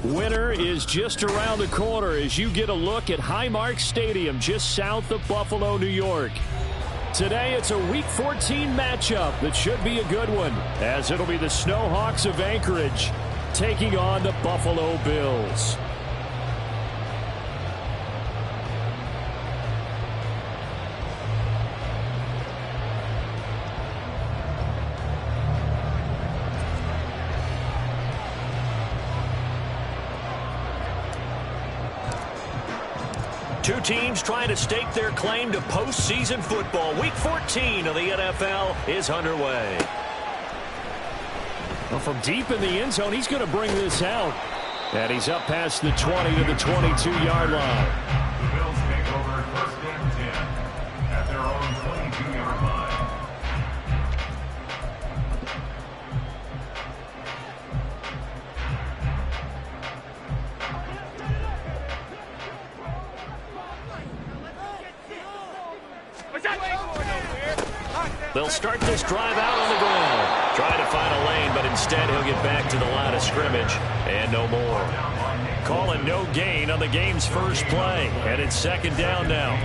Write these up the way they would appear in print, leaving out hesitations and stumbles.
Winter is just around the corner as you get a look at Highmark Stadium just south of Buffalo, New York. Today it's a Week 14 matchup that should be a good one, as it'll be the Snowhawks of Anchorage taking on the Buffalo Bills. Two teams trying to stake their claim to postseason football. Week 14 of the NFL is underway. Well, from deep in the end zone, he's going to bring this out. And he's up past the 20 to the 22-yard line. The Bills take over first and 10 at their own 22-yard line. They'll start this drive out on the ground. Trying to find a lane, but instead he'll get back to the line of scrimmage and no more. Calling no gain on the game's first play. And it's second down now.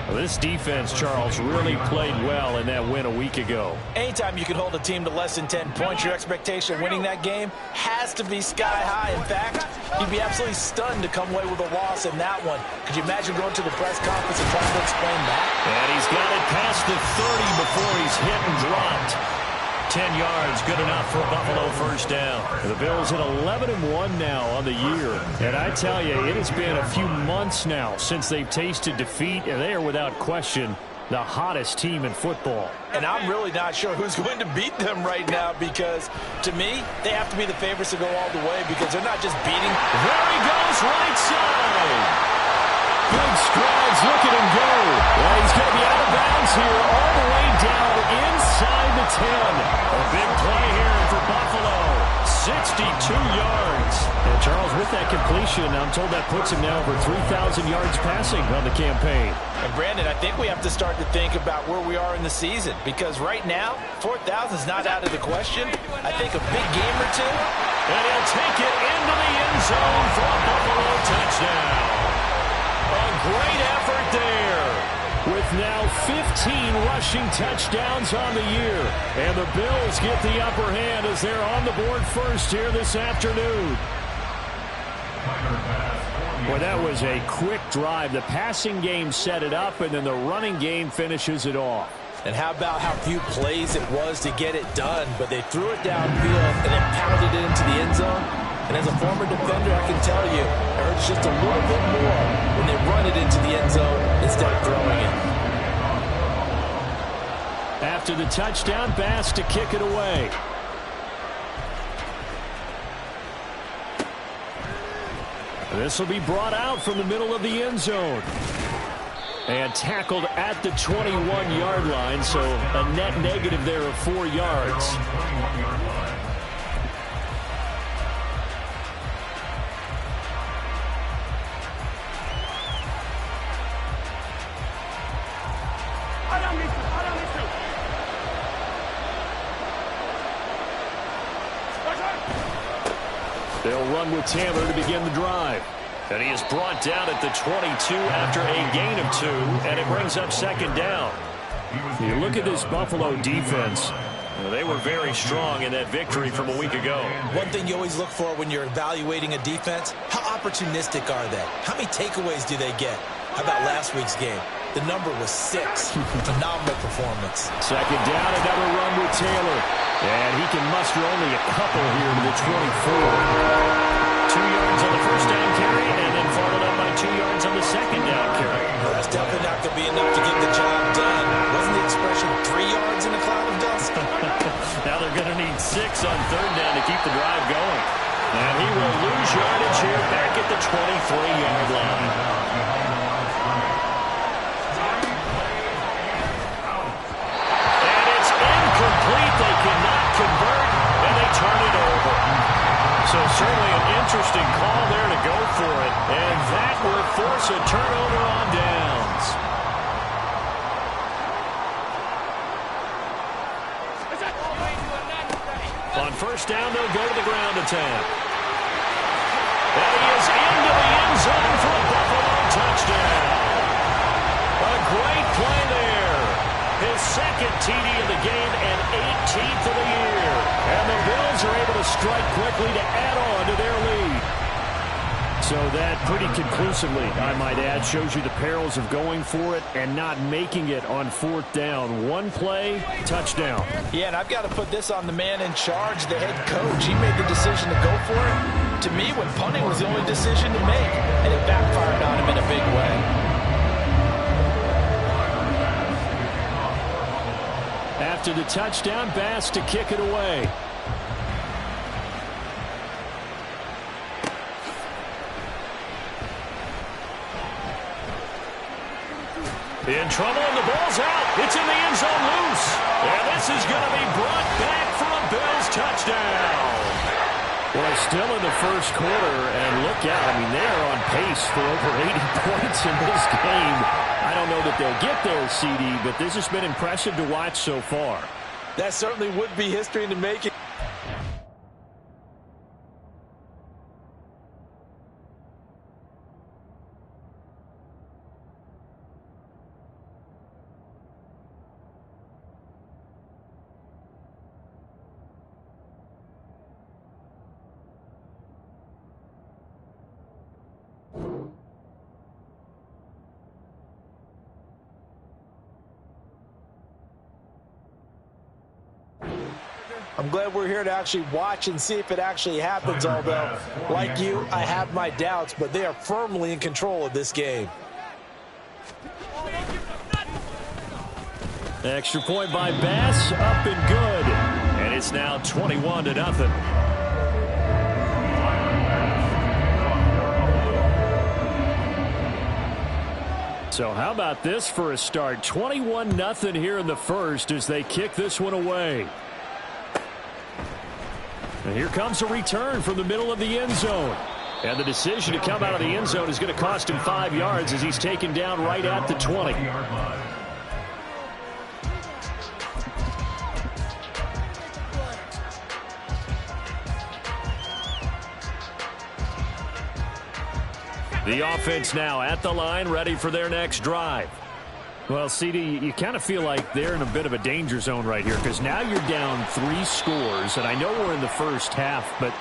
Well, this defense, Charles, really played well in that win a week ago. Anytime you can hold a team to less than 10 points, your expectation of winning that game has to be sky high. In fact, you'd be absolutely stunned to come away with a loss in that one. Could you imagine going to the press conference and trying to explain that? And he's got it past the 30 before he's hit and dropped. 10 yards, good enough for a Buffalo first down. The Bills at 11-1 now on the year. And I tell you, it has been a few months now since they've tasted defeat, and they are without question the hottest team in football. And I'm really not sure who's going to beat them right now, because to me, they have to be the favorites to go all the way, because they're not just beating. There he goes, right side. Big strides, look at him go. Well, he's going to be out of bounds here all the way down inside the 10. A big play here for Buffalo. 62 yards. And Charles, with that completion, I'm told that puts him now over 3,000 yards passing on the campaign. And Brandon, I think we have to start to think about where we are in the season, because right now, 4,000 is not out of the question. I think a big game or two. And he'll take it into the end zone for a Buffalo touchdown. A great effort there. With now 15 rushing touchdowns on the year. And the Bills get the upper hand as they're on the board first here this afternoon. Well, that was a quick drive. The passing game set it up, and then the running game finishes it off. And how about how few plays it was to get it done, but they threw it downfield and then pounded it into the end zone. And as a former defender, I can tell you, it hurts just a little bit more when they run it into the end zone instead of throwing it. After the touchdown, Bass to kick it away. This will be brought out from the middle of the end zone. And tackled at the 21-yard line, so a net negative there of 4 yards. They'll run with Taylor to begin the drive. And he is brought down at the 22 after a gain of 2, and it brings up second down. You look at this Buffalo defense. Well, they were very strong in that victory from a week ago. One thing you always look for when you're evaluating a defense, how opportunistic are they? How many takeaways do they get? How about last week's game? The number was 6. Phenomenal performance. Second down, another run with Taylor. And he can muster only a couple here to the 24. 2 yards on the first down carry, and then followed up by 2 yards on the second down carry. Well, that's definitely not going to be enough to get the job done. Wasn't the expression 3 yards in a cloud of dust? Now they're going to need 6 on third down to keep the drive going. And he will lose yardage here back at the 23-yard line. And it's incomplete. They cannot convert, and they turn it over. So certainly an interesting call there to go for it. And that will force a turnover on downs. On first down, they'll go to the ground attack. And he is into the end zone for a Buffalo touchdown. A great play there. His second TD of the game and 18th of the year. And the Bills are able to strike quickly to add on to their lead. So that pretty conclusively, I might add, shows you the perils of going for it and not making it on fourth down. One play, touchdown. Yeah, and I've got to put this on the man in charge, the head coach. He made the decision to go for it. To me, when punting was the only decision to make, and it backfired on him in a big way. After the touchdown, Bass to kick it away. In trouble, and the ball's out. It's in the end zone loose. And this is going to be brought back for a Bills touchdown. Well, still in the first quarter, and look out. I mean, they are on pace for over 80 points in this game. I don't know that they'll get there, CD, but this has been impressive to watch so far. That certainly would be history in the making. I'm glad we're here to actually watch and see if it actually happens, although, like you, I have my doubts, but they are firmly in control of this game. Extra point by Bass, up and good. And it's now 21-0. So how about this for a start? 21-0 here in the first as they kick this one away. And here comes a return from the middle of the end zone. And the decision to come out of the end zone is going to cost him 5 yards as he's taken down right at the 20. The offense now at the line, ready for their next drive. Well, CD, you kind of feel like they're in a bit of a danger zone right here because now you're down 3 scores, and I know we're in the first half, but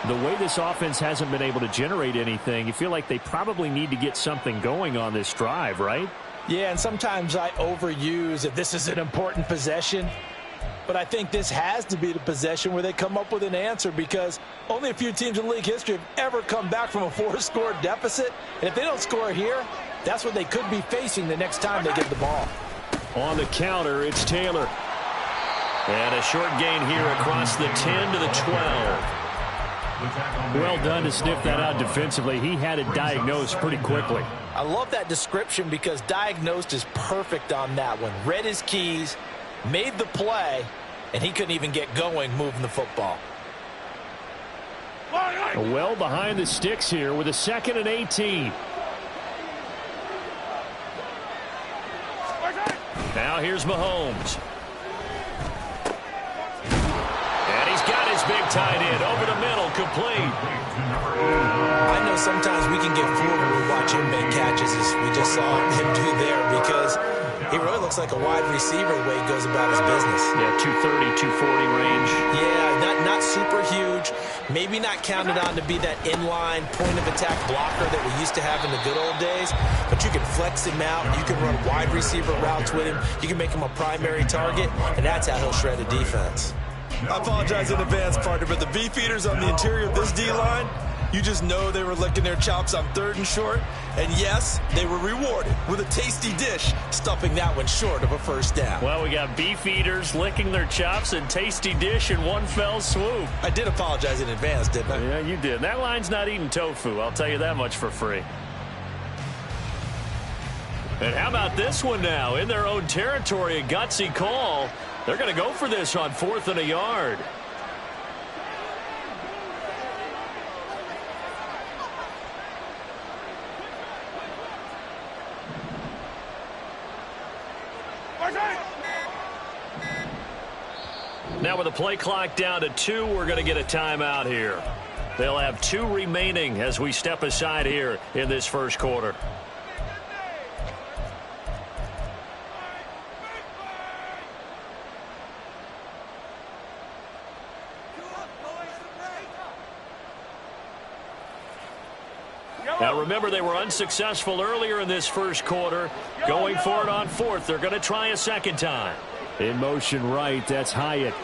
the way this offense hasn't been able to generate anything, you feel like they probably need to get something going on this drive, right? Yeah, and sometimes I overuse if this is an important possession, but I think this has to be the possession where they come up with an answer because only a few teams in league history have ever come back from a 4-score deficit, and if they don't score here, that's what they could be facing the next time they get the ball. On the counter, it's Taylor. And a short gain here across the 10 to the 12. Well done to sniff that out defensively. He had it diagnosed pretty quickly. I love that description because diagnosed is perfect on that one. Read his keys, made the play, and he couldn't even get going moving the football. Well behind the sticks here with a 2nd and 18. Now here's Mahomes. And he's got his big tight end over the middle, complete. I know sometimes we can get fooled when we watch him make catches as we just saw him do there because he really looks like a wide receiver the way he goes about his business. Yeah, 230, 240 range. Yeah, not super huge. Maybe not counted on to be that inline point-of-attack blocker that we used to have in the good old days, but you can flex him out. You can run wide receiver routes with him. You can make him a primary target, and that's how he'll shred a defense. I apologize in advance, partner, but the beefeaters on the interior of this D-line, you just know they were licking their chops on 3rd and short. And yes, they were rewarded with a tasty dish, stuffing that one short of a first down. Well, we got beef eaters licking their chops and tasty dish in one fell swoop. I did apologize in advance, didn't I? Yeah, you did. That line's not eating tofu, I'll tell you that much for free. And how about this one now? In their own territory, a gutsy call. They're going to go for this on 4th and a yard. Now with the play clock down to 2, we're going to get a timeout here. They'll have 2 remaining as we step aside here in this first quarter. Now remember, they were unsuccessful earlier in this first quarter. Going for it on 4th. They're going to try a second time. In motion right, that's Hyatt.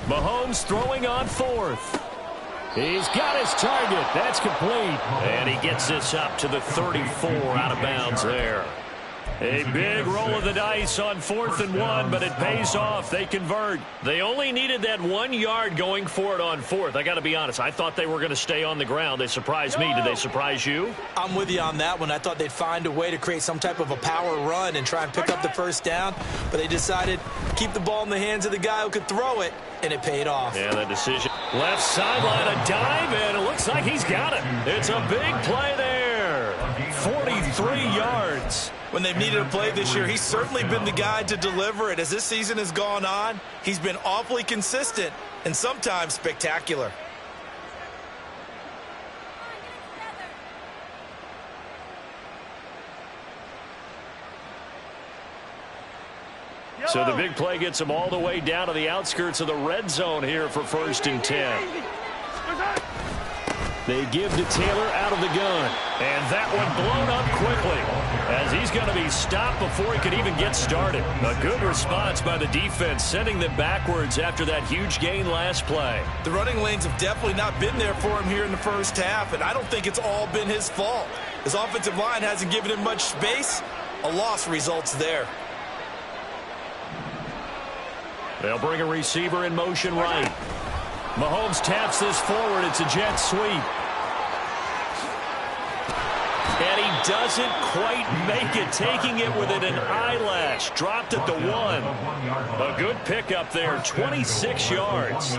Mahomes throwing on 4th. He's got his target. That's complete. And he gets this up to the 34 out of bounds there. A big roll of the dice on 4th and 1, but it pays off. They convert. They only needed that 1 yard going for it on 4th. I got to be honest. I thought they were going to stay on the ground. They surprised me. Did they surprise you? I'm with you on that one. I thought they'd find a way to create some type of a power run and try and pick up the first down, but they decided to keep the ball in the hands of the guy who could throw it, and it paid off. Yeah, that decision. Left sideline, a dive, and it looks like he's got it. It's a big play there. 43 yards. When they've needed a play this year, he's certainly been the guy to deliver it. As this season has gone on, he's been awfully consistent and sometimes spectacular. So the big play gets him all the way down to the outskirts of the red zone here for 1st and 10. They give to Taylor out of the gun. And that one blown up quickly as he's going to be stopped before he could even get started. A good response by the defense, sending them backwards after that huge gain last play. The running lanes have definitely not been there for him here in the first half, and I don't think it's all been his fault. His offensive line hasn't given him much space. A loss results there. They'll bring a receiver in motion right. Mahomes taps this forward. It's a jet sweep. And he doesn't quite make it, taking it within an eyelash. Dropped at the 1. A good pickup there, 26 yards.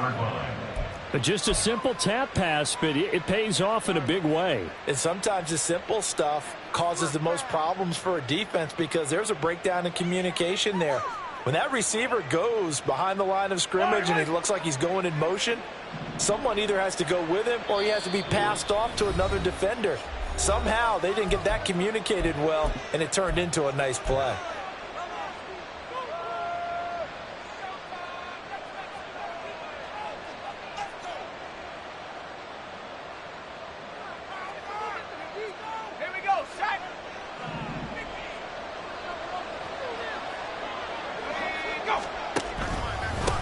Just a simple tap pass, but it pays off in a big way. And sometimes the simple stuff causes the most problems for a defense because there's a breakdown in communication there. When that receiver goes behind the line of scrimmage and it looks like he's going in motion, someone either has to go with him or he has to be passed off to another defender. Somehow they didn't get that communicated well, and it turned into a nice play.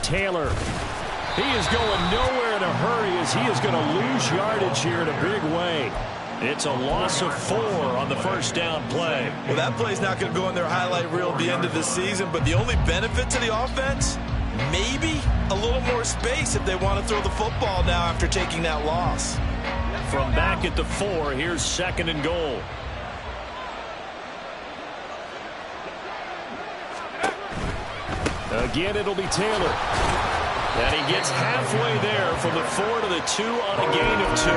Taylor. He is going nowhere in a hurry as he is going to lose yardage here in a big way. It's a loss of 4 on the first down play. Well, that play's not going to go in their highlight reel at the end of the season, but the only benefit to the offense, maybe a little more space if they want to throw the football now after taking that loss. From back at the 4, here's 2nd and goal. Again, it'll be Taylor. And he gets halfway there from the 4 to the 2 on a gain of 2.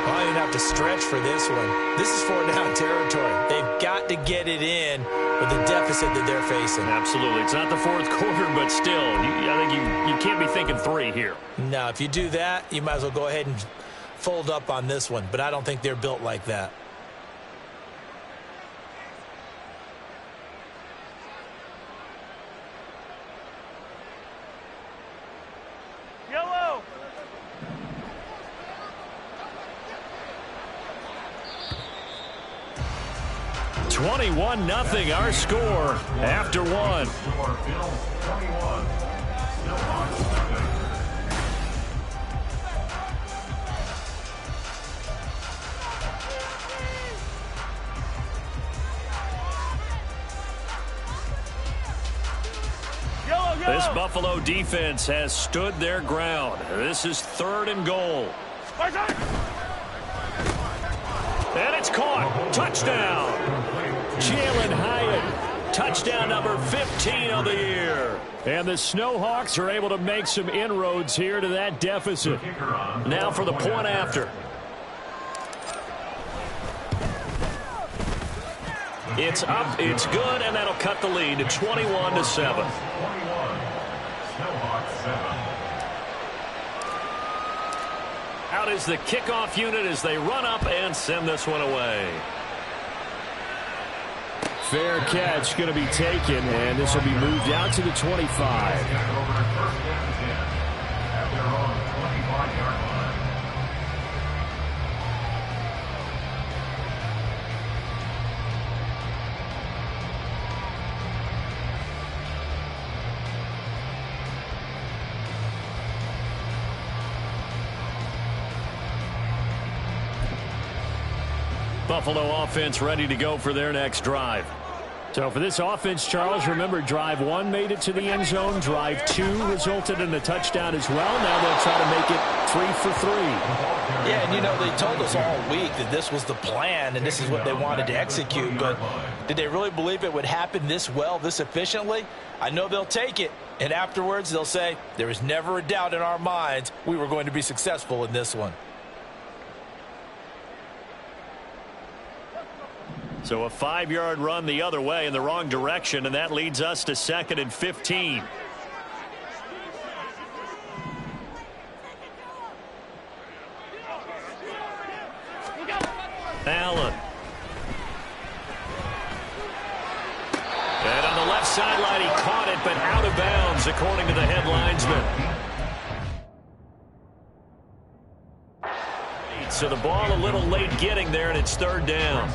Well, you have to stretch for this one. This is 4-down territory. They've got to get it in with the deficit that they're facing. Absolutely. It's not the 4th quarter, but still, I think you can't be thinking 3 here. No, if you do that, you might as well go ahead and fold up on this one. But I don't think they're built like that. Yellow. 21-0 our score after 1. This Buffalo defense has stood their ground. This is 3rd and goal. And it's caught. Touchdown. Jalen Hyatt. Touchdown number 15 of the year. And the Snowhawks are able to make some inroads here to that deficit. Now for the point after. It's up, it's good, and that'll cut the lead to 21-7. Out is the kickoff unit as they run up and send this one away. Fair catch going to be taken, and this will be moved out to the 25. Buffalo offense ready to go for their next drive. So for this offense, Charles, remember drive 1 made it to the end zone. Drive 2 resulted in a touchdown as well. Now they'll try to make it 3 for 3. Yeah, and you know, they told us all week that this was the plan and this is what they wanted to execute. But did they really believe it would happen this well, this efficiently? I know they'll take it. And afterwards, they'll say, there was never a doubt in our minds we were going to be successful in this one. So a 5-yard run the other way in the wrong direction, and that leads us to 2nd and 15. Allen. And on the left sideline, he caught it, but out of bounds, according to the head linesman. So the ball a little late getting there, and it's 3rd down.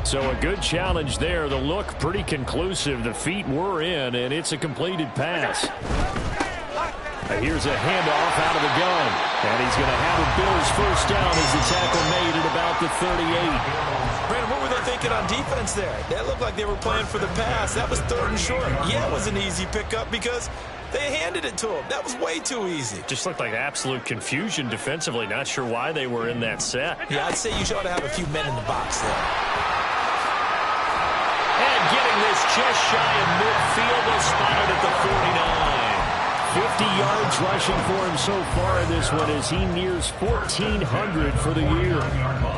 So a good challenge there. The look pretty conclusive. The feet were in, and it's a completed pass. Here's a handoff out of the gun. And he's going to have a Bills first down as the tackle made at about the 38. Brandon, what were they thinking on defense there? That looked like they were playing for the pass. That was 3rd and short. Yeah, it was an easy pickup because they handed it to him. That was way too easy. Just looked like absolute confusion defensively. Not sure why they were in that set. Yeah, I'd say you ought to have a few men in the box there. And getting this just shy of midfield, they spotted at the 49. 50 yards rushing for him so far in this one as he nears 1,400 for the year.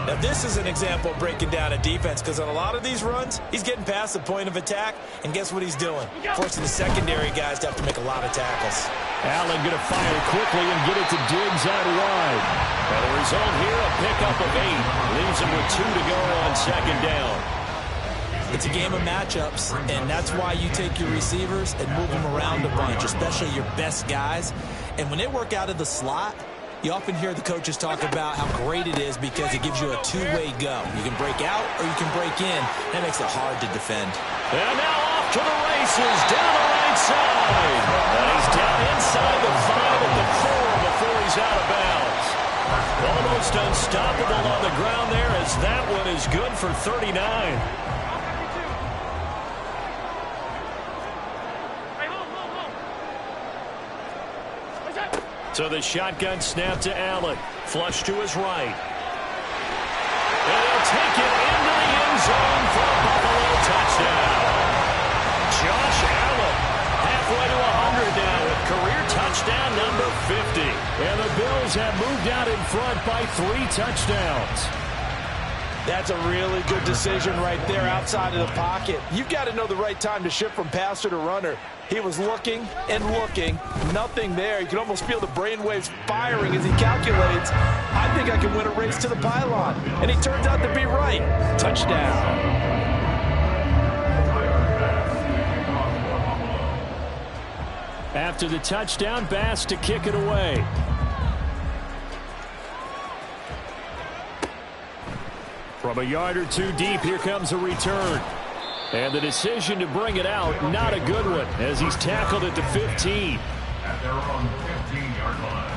Now, this is an example of breaking down a defense because on a lot of these runs, he's getting past the point of attack, and guess what he's doing? Forcing the secondary guys to have to make a lot of tackles. Allen going to fire quickly and get it to Diggs out wide. And the result here, a pickup of 8. Leaves him with 2 to go on 2nd down. It's a game of matchups, and that's why you take your receivers and move them around a bunch, especially your best guys. And when they work out of the slot, you often hear the coaches talk about how great it is because it gives you a two-way go. You can break out or you can break in. That makes it hard to defend. And now off to the races, down the right side. And he's down inside the 5 at the 4 before he's out of bounds. Almost unstoppable on the ground there as that one is good for 39. So the shotgun snap to Allen. Flush to his right. And he'll take it into the end zone for a Buffalo touchdown. Josh Allen halfway to 100 now with career touchdown number 50. And the Bills have moved out in front by 3 touchdowns. That's a really good decision right there outside of the pocket. You've got to know the right time to shift from passer to runner. He was looking and looking. Nothing there. You can almost feel the brainwaves firing as he calculates, I think I can win a race to the pylon. And he turns out to be right. Touchdown. After the touchdown, Bass to kick it away. From a yard or 2 deep, here comes a return. And the decision to bring it out, not a good one, as he's tackled at the 15. At their own 15-yard line.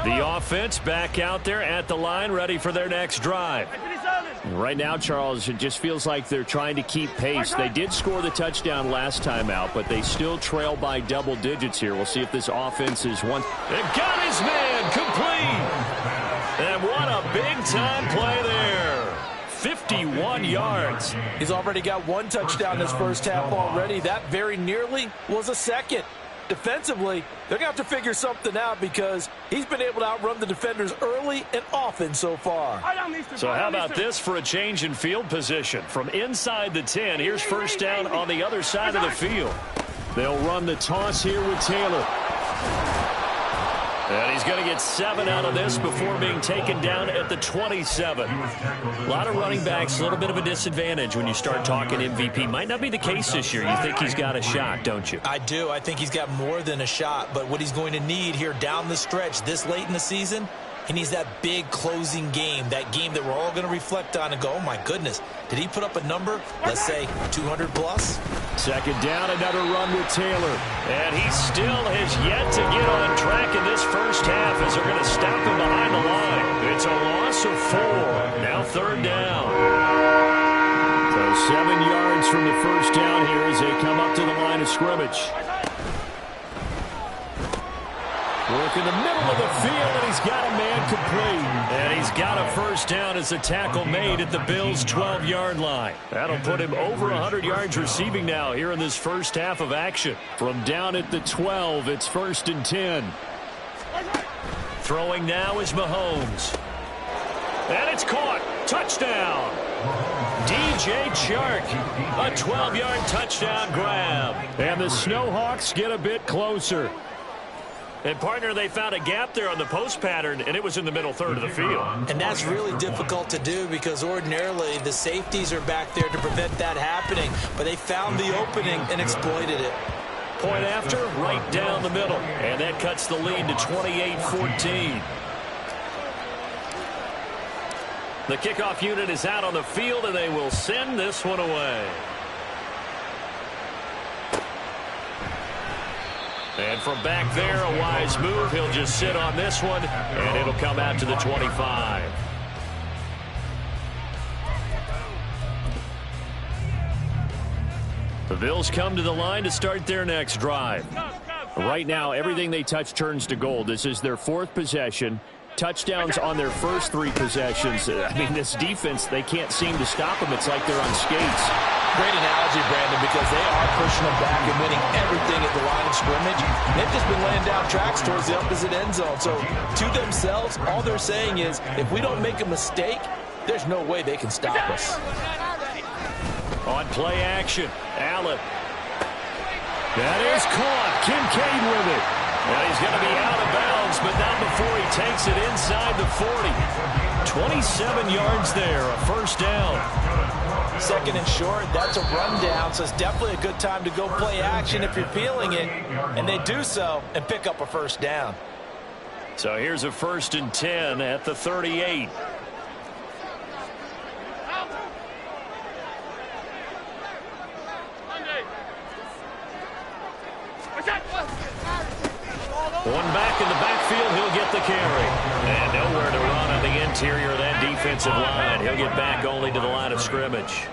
The offense back out there at the line, ready for their next drive. Right now, Charles, it just feels like they're trying to keep pace. They did score the touchdown last time out, but they still trail by double digits here. We'll see if this offense is one. They've got his man complete. And what a big-time play there. 51 yards. He's already got 1 touchdown this first half already. That very nearly was a second. defensively, they're going to have to figure something out because he's been able to outrun the defenders early and often so far. So how about this for a change in field position? From inside the 10, here's first down on the other side of the field. They'll run the toss here with Taylor. And he's going to get 7 out of this before being taken down at the 27. A lot of running backs, a little bit of a disadvantage when you start talking MVP. Might not be the case this year. You think he's got a shot, don't you? I do. I think he's got more than a shot. But what he's going to need here down the stretch this late in the season, he needs that big closing game, that game that we're all going to reflect on and go, oh, my goodness, did he put up a number, let's say, 200-plus? Second down, another run with Taylor. And he still has yet to get on track in this first half as they're going to stop him behind the line. It's a loss of 4. Now third down. So 7 yards from the first down here as they come up to the line of scrimmage. Work in the middle of the field, and he's got a man complete. And he's got a first down as the tackle made at the Bills' 12-yard line. That'll put him over 100 yards receiving now here in this first half of action. From down at the 12, it's 1st and 10. Throwing now is Mahomes. And it's caught. Touchdown. DJ Chark. A 12-yard touchdown grab. And the Snowhawks get a bit closer. And, partner, they found a gap there on the post pattern, and it was in the middle third of the field. And that's really difficult to do because ordinarily the safeties are back there to prevent that happening. But they found the opening and exploited it. Point after, right down the middle. And that cuts the lead to 28-14. The kickoff unit is out on the field, and they will send this one away. And from back there, a wise move. He'll just sit on this one, and it'll come out to the 25. The Bills come to the line to start their next drive. Right now, everything they touch turns to gold. This is their 4th possession. Touchdowns on their first 3 possessions. I mean, this defense, they can't seem to stop them. It's like they're on skates. Great analogy, Brandon, because they are pushing them back and winning everything at the line of scrimmage. They've just been laying down tracks towards the opposite end zone. So to themselves, all they're saying is, if we don't make a mistake, there's no way they can stop us. On play action, Allen. That is caught. Kincaid with it. Well, he's going to be out of bounds, but not before he takes it inside the 40. 27 yards there, a first down. Second and short, that's a rundown, so it's definitely a good time to go play action if you're feeling it. And they do so and pick up a first down. So here's a 1st and 10 at the 38. One back in the backfield, he'll get the carry. And nowhere to run on the interior of that defensive line. He'll get back only to the line of scrimmage.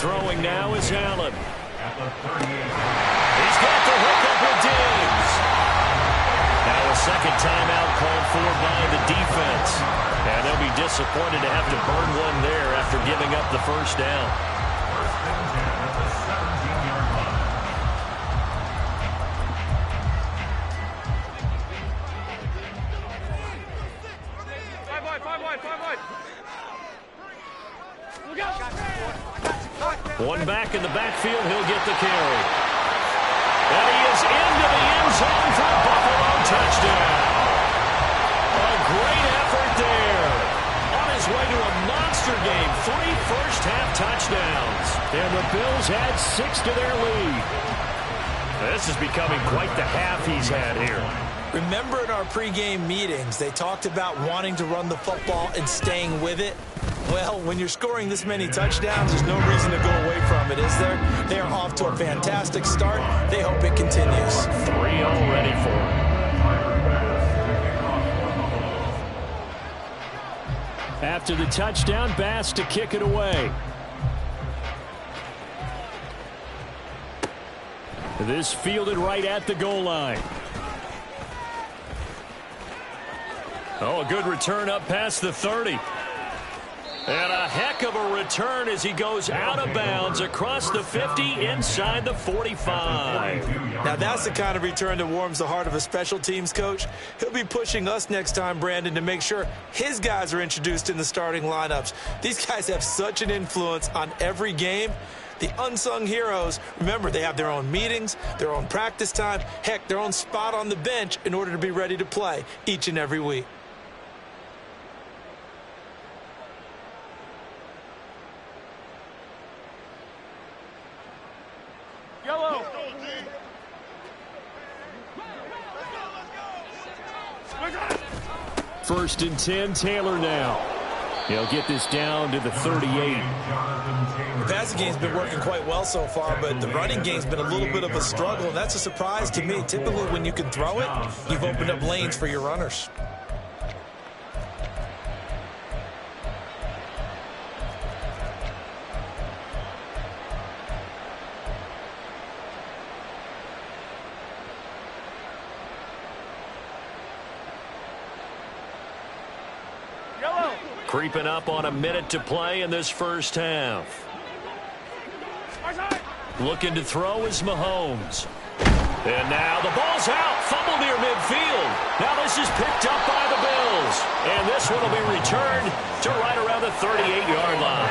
Throwing now is Allen. He's got the hookup with Diggs. Now a second timeout called for by the defense. And they'll be disappointed to have to burn one there after giving up the first down. One back in the backfield, he'll get the carry. And he is into the end zone for a Buffalo touchdown. A great effort there. On his way to a monster game, 3 first-half touchdowns. And the Bills add 6 to their lead. This is becoming quite the half he's had here. Remember in our pregame meetings, they talked about wanting to run the football and staying with it. Well, when you're scoring this many touchdowns, there's no reason to go away from it, is there? They are off to a fantastic start. They hope it continues. 3 already for him. After the touchdown, Bass to kick it away. This fielded right at the goal line. Oh, a good return up past the 30. And a heck of a return as he goes out of bounds across the 50 inside the 45. Now that's the kind of return that warms the heart of a special teams coach. He'll be pushing us next time, Brandon, to make sure his guys are introduced in the starting lineups. These guys have such an influence on every game. The unsung heroes, remember, they have their own meetings, their own practice time, heck, their own spot on the bench in order to be ready to play each and every week. Yellow. First and 10, Taylor now. He'll get this down to the 38. The passing game's been working quite well so far, but the running game's been a little bit of a struggle, and that's a surprise to me. Typically, when you can throw it, you've opened up lanes for your runners. Creeping up on a minute to play in this first half. Looking to throw is Mahomes. And now the ball's out. Fumble near midfield. Now this is picked up by the Bills. And this one will be returned to right around the 38-yard line.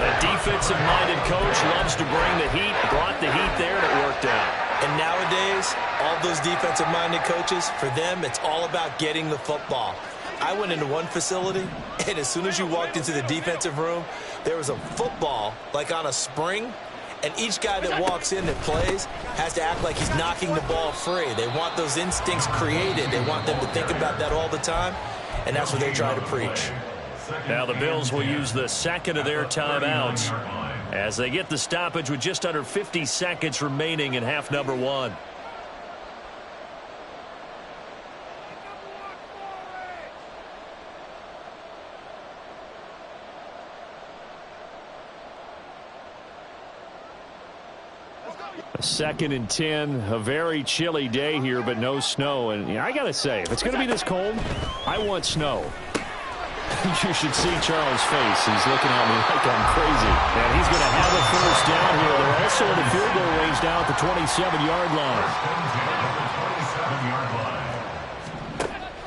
A defensive-minded coach loves to bring the heat. Brought the heat there, and it worked out. And nowadays, all those defensive-minded coaches, for them, it's all about getting the football. I went into one facility, and as soon as you walked into the defensive room, there was a football, like on a spring, and each guy that walks in that plays has to act like he's knocking the ball free. They want those instincts created. They want them to think about that all the time, and that's what they try to preach. Now the Bills will use the second of their timeouts as they get the stoppage with just under 50 seconds remaining in half number one. Second and 10, a very chilly day here, but no snow. And I got to say, if it's going to be this cold, I want snow. You should see Charles' face. He's looking at me like I'm crazy. And he's going to have a first down here. They're also in the field goal range down at the 27-yard line.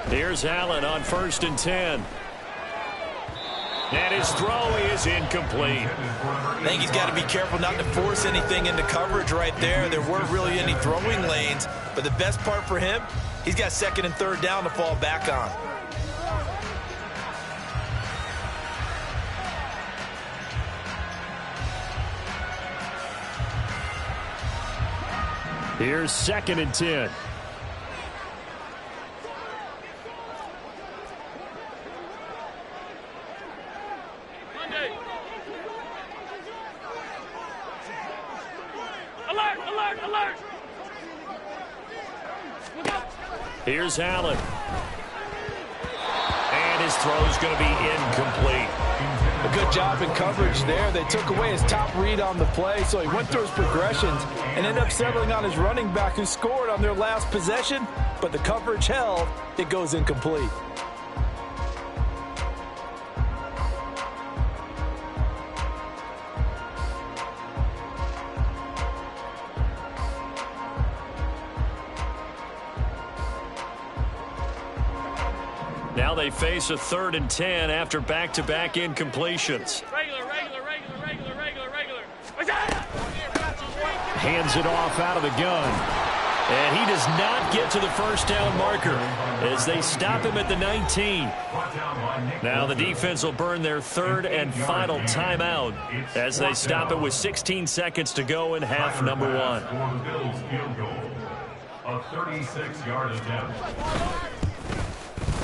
Here's Allen on first and 10. And his throw is incomplete. I think he's got to be careful not to force anything into coverage right there. There weren't really any throwing lanes, but the best part for him, he's got second and third down to fall back on. Here's second and 10. Here's Allen. And his throw's going to be incomplete. A good job in coverage there. They took away his top read on the play, so he went through his progressions and ended up settling on his running back who scored on their last possession, but the coverage held. It goes incomplete. Now they face a third and 10 after back-to-back incompletions. Regular. Hands it off out of the gun. And he does not get to the first down marker as they stop him at the 19. Now the defense will burn their third and final timeout as they stop it with 16 seconds to go in half number one. A 36-yard attempt.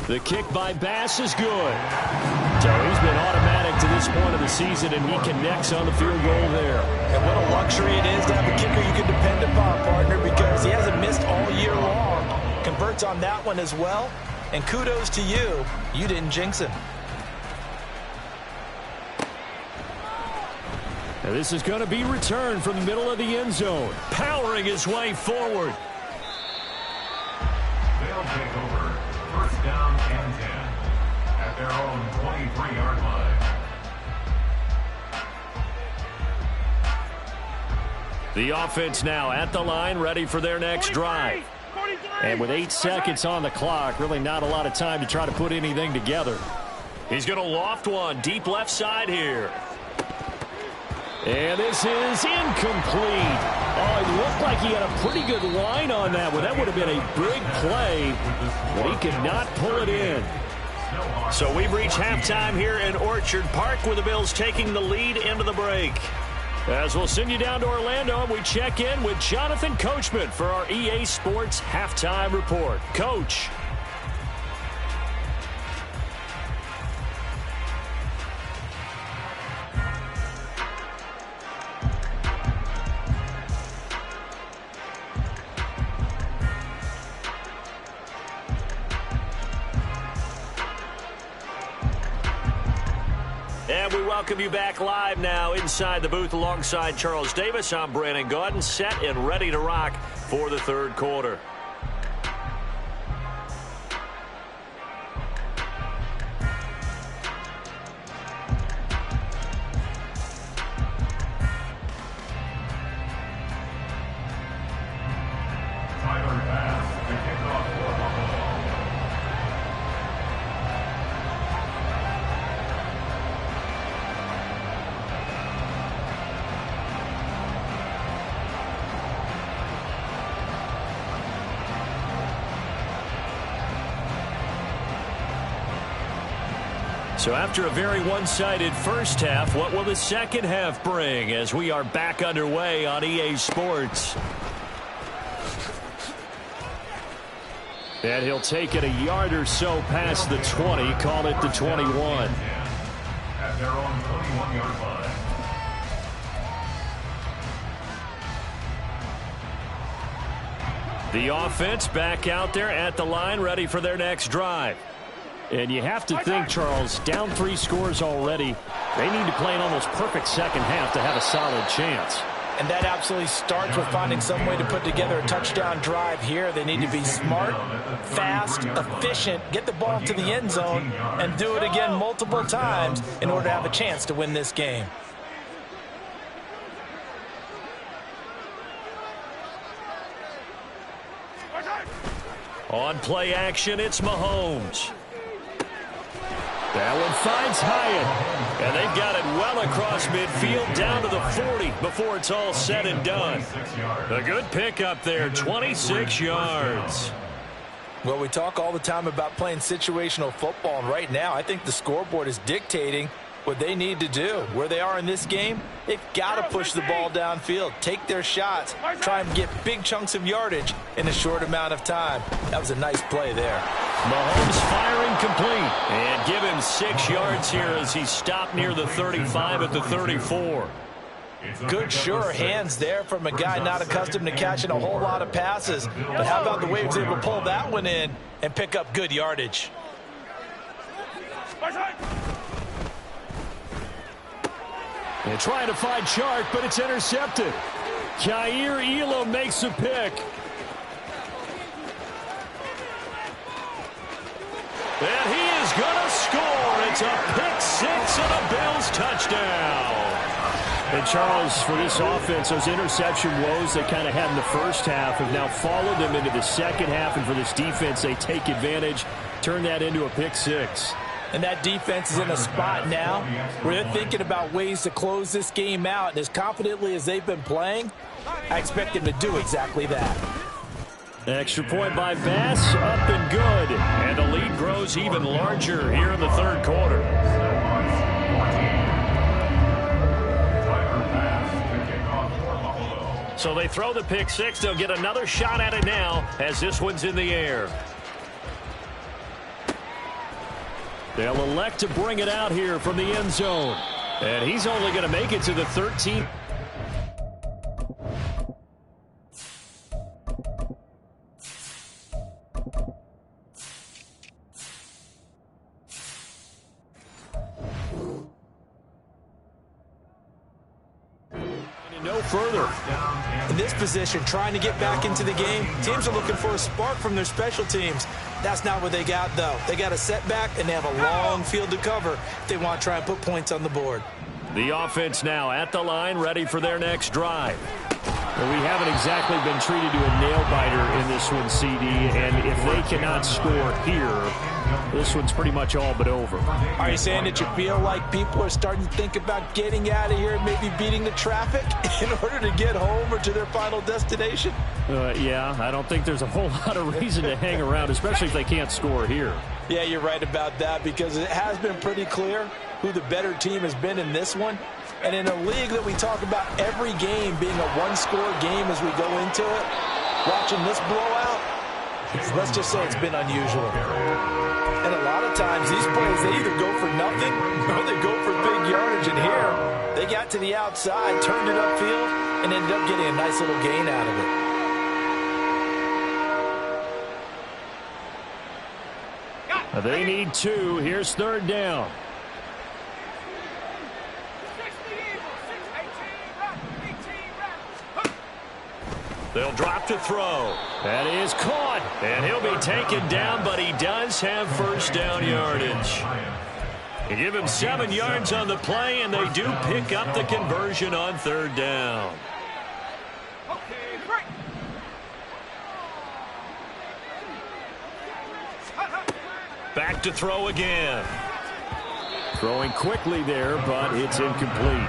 The kick by Bass is good. So he's been automatic to this point of the season, and he connects on the field goal there. And what a luxury it is to have a kicker you can depend upon, partner, because he hasn't missed all year long. Converts on that one as well. And kudos to you. You didn't jinx him. Now this is going to be returned from the middle of the end zone. Powering his way forward. They'll take over. First down and 10 at their own 23-yard line. The offense now at the line, ready for their next drive. And with 8 seconds on the clock, really not a lot of time to try to put anything together. He's going to loft one deep left side here. And this is incomplete. Oh, it looked like he had a pretty good line on that one. That would have been a big play, but he could not pull it in. So we've reached halftime here in Orchard Park with the Bills taking the lead into the break. As we'll send you down to Orlando, and we check in with Jonathan Coachman for our EA Sports Halftime Report. Coach. And we welcome you back live now inside the booth alongside Charles Davis. I'm Brandon Gaudin, set and ready to rock for the third quarter. So after a very one-sided first half, what will the second half bring as we are back underway on EA Sports? And he'll take it a yard or so past the 20, call it the 21. At their own 21-yard line. The offense back out there at the line, ready for their next drive. And you have to think, Charles, down 3 scores already. They need to play an almost perfect second half to have a solid chance. And that absolutely starts with finding some way to put together a touchdown drive here. They need to be smart, fast, efficient, get the ball to the end zone, and do it again multiple times in order to have a chance to win this game. On play action, it's Mahomes. That one finds Hyatt. And they've got it well across midfield down to the 40 before it's all said and done. A good pickup there, 26 yards. Well, we talk all the time about playing situational football, and right now I think the scoreboard is dictating what they need to do. Where they are in this game, they've got to push the ball downfield, take their shots, try and get big chunks of yardage in a short amount of time. That was a nice play there. Mahomes firing complete. And give him 6 yards here as he stopped near the 35 at the 34. Good sure hands there from a guy not accustomed to catching a whole lot of passes. But how about the way he was able to pull that one in and pick up good yardage? And trying to find Chark, but it's intercepted. Jair Elam makes a pick. And he is going to score. It's a pick 6 and a Bills touchdown. And Charles, for this offense, those interception woes they kind of had in the first half have now followed them into the second half. And for this defense, they take advantage, turn that into a pick 6. And that defense is in a spot now where they're thinking about ways to close this game out. And as confidently as they've been playing, I expect them to do exactly that. Extra point by Bass, up and good. And the lead grows even larger here in the third quarter. So they throw the pick 6. They'll get another shot at it now as this one's in the air. They'll elect to bring it out here from the end zone. And he's only going to make it to the 13. No further. In this position, trying to get back into the game, teams are looking for a spark from their special teams. That's not what they got, though. They got a setback, and they have a long field to cover if they want to try and put points on the board. The offense now at the line, ready for their next drive. Well, we haven't exactly been treated to a nail-biter in this one, CD, and if they cannot score here, this one's pretty much all but over. Are you saying that you feel like people are starting to think about getting out of here and maybe beating the traffic in order to get home or to their final destination? Yeah, I don't think there's a whole lot of reason to hang around, especially if they can't score here. Yeah, you're right about that, because it has been pretty clear who the better team has been in this one. And in a league that we talk about every game being a one-score game as we go into it, watching this blowout, let's just say it's been unusual. And a lot of times these plays, they either go for nothing or they go for big yardage. And here, they got to the outside, turned it upfield, and ended up getting a nice little gain out of it. They need 2. Here's 3rd down. They'll drop to throw. That is caught. And he'll be taken down, but he does have first down yardage. You give him 7 yards on the play, and they do pick up the conversion on 3rd down. Back to throw again. Throwing quickly there, but it's incomplete.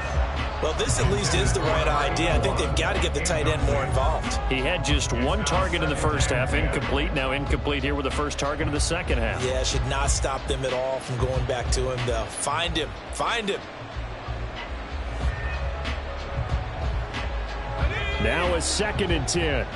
Well, this at least is the right idea. I think they've got to get the tight end more involved. He had just 1 target in the first half, incomplete. Now incomplete here with the first target of the second half. Yeah, should not stop them at all from going back to him, though. Find him. Find him. Now a 2nd and 10.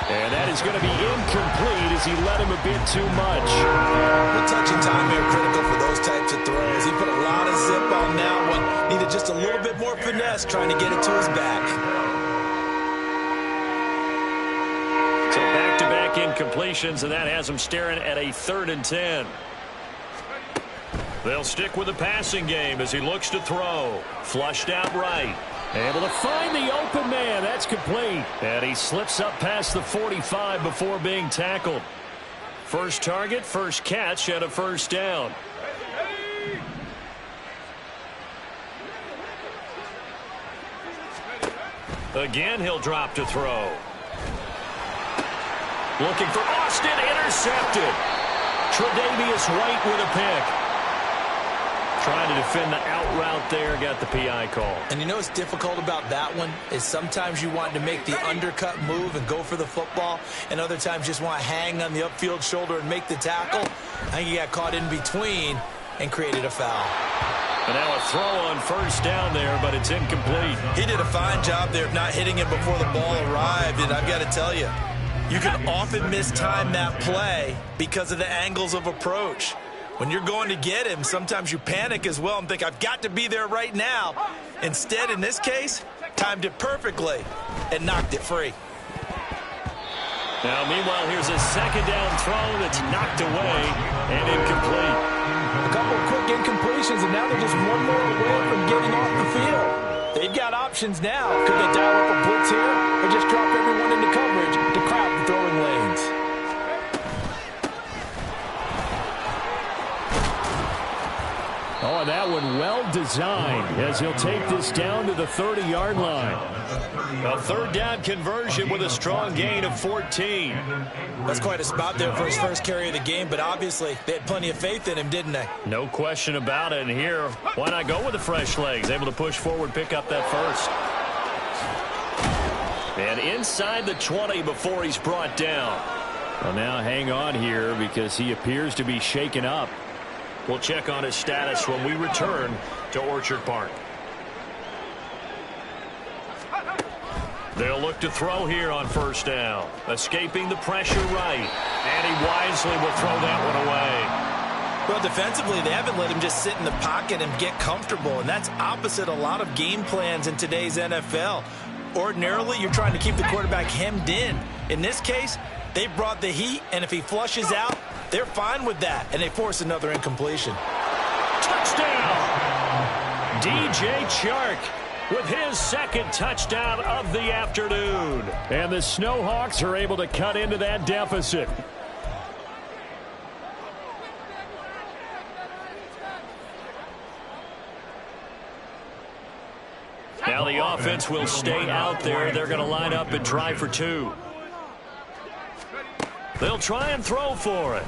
And that is going to be incomplete as he let him a bit too much. The touch and time here critical for those types of throws. He put a lot of zip on that one. Needed just a little bit more finesse trying to get it to his back. So back-to-back incompletions, and that has him staring at a 3rd and 10. They'll stick with the passing game as he looks to throw. Flushed out right. Able to find the open man. That's complete. And he slips up past the 45 before being tackled. First target, first catch, and a first down. Again, he'll drop to throw. Looking for Austin. Intercepted. Tre'Davious White with a pick. Trying to defend the out route there, got the PI call. And you know what's difficult about that one is sometimes you want to make the undercut move and go for the football, and other times just want to hang on the upfield shoulder and make the tackle. I think he got caught in between and created a foul. And now a throw on first down there, but it's incomplete. He did a fine job there of not hitting him before the ball arrived, and I've got to tell you, you can often mistime that play because of the angles of approach. When you're going to get him, sometimes you panic as well and think, I've got to be there right now. Instead, in this case, timed it perfectly and knocked it free. Now, meanwhile, here's a 2nd down throw that's knocked away and incomplete. A couple of quick incompletions, and now they're just one more away from getting off the field. They've got options now. Could they dial up a blitz here or just drop everyone into coverage to crowd the throwing lanes? Oh, and that one well designed as he'll take this down to the 30-yard line. A 3rd down conversion with a strong gain of 14. That's quite a spot there for his first carry of the game, but obviously they had plenty of faith in him, didn't they? No question about it. And here, why not go with the fresh legs? Able to push forward, pick up that first. And inside the 20 before he's brought down. Well, now hang on here because he appears to be shaken up. We'll check on his status when we return to Orchard Park. They'll look to throw here on first down. Escaping the pressure right. And he wisely will throw that one away. Well, defensively, they haven't let him just sit in the pocket and get comfortable, and that's opposite a lot of game plans in today's NFL. Ordinarily, you're trying to keep the quarterback hemmed in. In this case, they brought the heat, and if he flushes out, they're fine with that, and they force another incompletion. Touchdown! DJ Chark with his 2nd touchdown of the afternoon. And the Snowhawks are able to cut into that deficit. Now the offense will stay out there. They're going to line up and try for two. They'll try and throw for it.